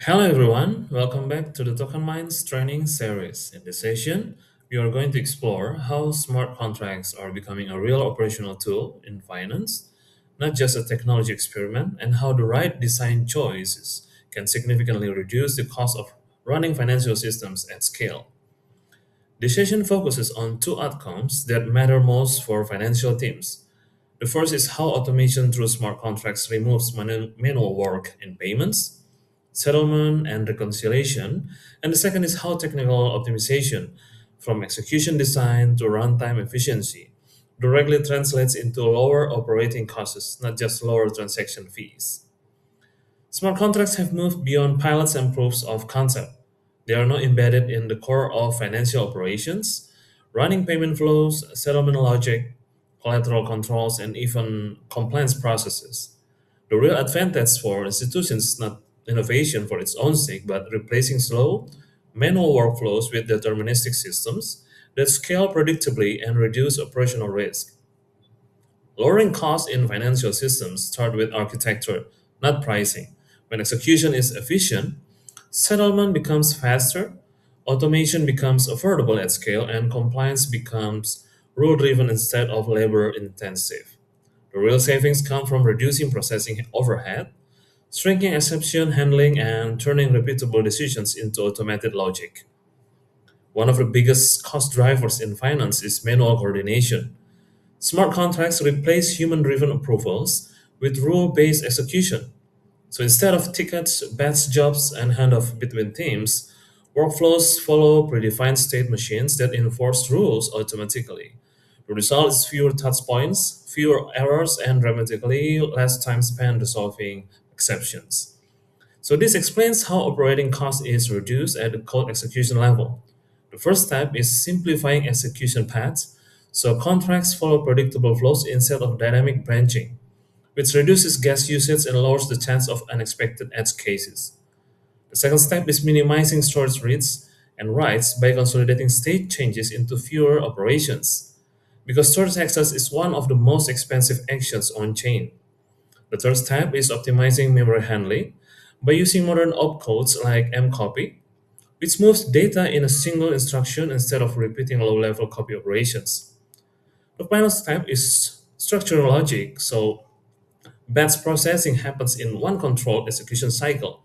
Hello everyone, welcome back to the Token Minds training series. In this session, we are going to explore how smart contracts are becoming a real operational tool in finance, not just a technology experiment, and how the right design choices can significantly reduce the cost of running financial systems at scale. The session focuses on two outcomes that matter most for financial teams. The first is how automation through smart contracts removes manual work in payments, settlement, and reconciliation. And the second is how technical optimization, from execution design to runtime efficiency, directly translates into lower operating costs, not just lower transaction fees. Smart contracts have moved beyond pilots and proofs of concept. They are now embedded in the core of financial operations, running payment flows, settlement logic, collateral controls, and even compliance processes. The real advantage for institutions is not innovation for its own sake, but replacing slow, manual workflows with deterministic systems that scale predictably and reduce operational risk. Lowering costs in financial systems start with architecture, not pricing. When execution is efficient, settlement becomes faster, automation becomes affordable at scale, and compliance becomes rule driven instead of labor intensive. The real savings come from reducing processing overhead, shrinking exception handling, and turning repeatable decisions into automated logic. One of the biggest cost drivers in finance is manual coordination. Smart contracts replace human driven approvals with rule based execution. So instead of tickets, batch jobs, and handoff between teams, workflows follow predefined state machines that enforce rules automatically. The result is fewer touch points, fewer errors, and dramatically less time spent resolving exceptions. So this explains how operating cost is reduced at the code execution level. The first step is simplifying execution paths so contracts follow predictable flows instead of dynamic branching, which reduces gas usage and lowers the chance of unexpected edge cases. The second step is minimizing storage reads and writes by consolidating state changes into fewer operations, because storage access is one of the most expensive actions on chain. The third step is optimizing memory handling by using modern opcodes like MCOPY, which moves data in a single instruction instead of repeating low-level copy operations. The final step is structural logic, so batch processing happens in one controlled execution cycle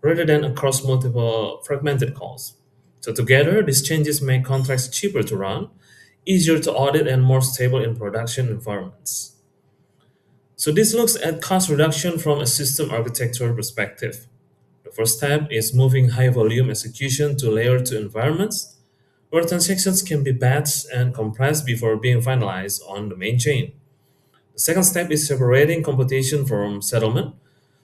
rather than across multiple fragmented calls. So together, these changes make contracts cheaper to run, easier to audit, and more stable in production environments. So this looks at cost reduction from a system architecture perspective. The first step is moving high volume execution to layer 2 environments where transactions can be batched and compressed before being finalized on the main chain. The second step is separating computation from settlement.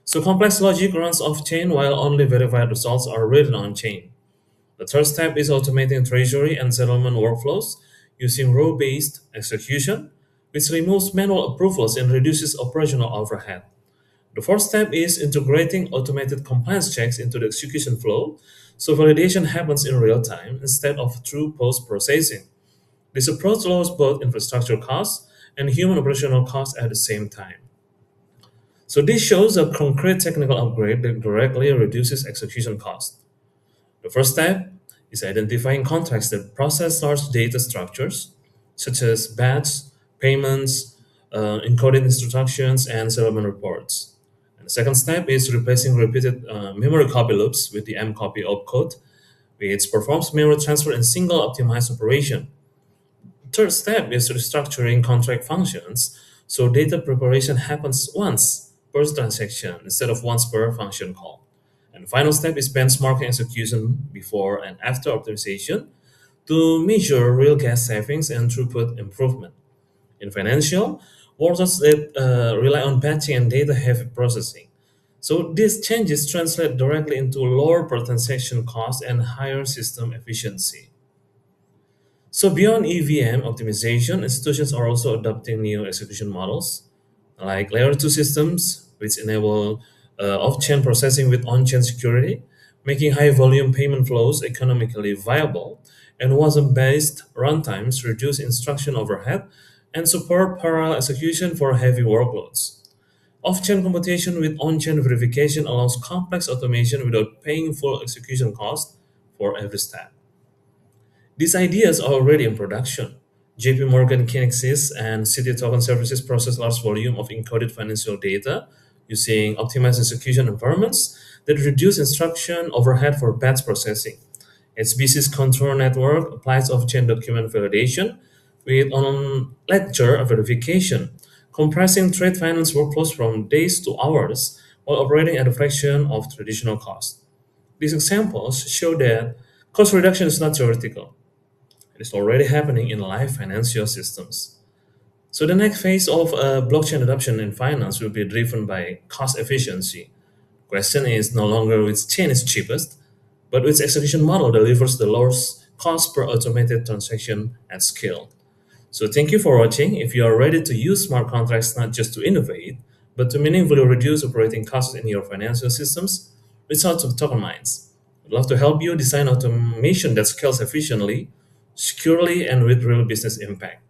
So complex logic runs off chain while only verified results are written on chain. The third step is automating treasury and settlement workflows using row based execution, which removes manual approvals and reduces operational overhead. The fourth step is integrating automated compliance checks into the execution flow so validation happens in real time instead of through post processing. This approach lowers both infrastructure costs and human operational costs at the same time. So this shows a concrete technical upgrade that directly reduces execution costs. The first step is identifying contracts that process large data structures, such as batch, payments, encoded instructions, and settlement reports. And the second step is replacing repeated memory copy loops with the MCOPY opcode, which performs memory transfer in single optimized operation. Third step is restructuring contract functions so data preparation happens once per transaction instead of once per function call. And the final step is benchmarking execution before and after optimization to measure real gas savings and throughput improvement. In financial, workloads that rely on batching and data heavy processing. So these changes translate directly into lower per transaction cost and higher system efficiency. So beyond EVM optimization, institutions are also adopting new execution models like layer 2 systems, which enable off-chain processing with on-chain security, making high-volume payment flows economically viable, and wasm-based runtimes reduce instruction overhead and support parallel execution for heavy workloads. Off-chain computation with on-chain verification allows complex automation without paying full execution cost for every step. These ideas are already in production. JP Morgan Kinexys and City Token Services process large volume of encoded financial data using optimized execution environments that reduce instruction overhead for batch processing. HBC's Contour network applies off-chain document validation with on-ledger verification, compressing trade finance workflows from days to hours while operating at a fraction of traditional cost. These examples show that cost reduction is not theoretical. It is already happening in live financial systems. So the next phase of blockchain adoption in finance will be driven by cost efficiency. Question is no longer which chain is cheapest, but which execution model delivers the lowest cost per automated transaction at scale. So thank you for watching. If you are ready to use smart contracts not just to innovate, but to meaningfully reduce operating costs in your financial systems, reach out to Token Minds. We'd love to help you design automation that scales efficiently, securely, and with real business impact.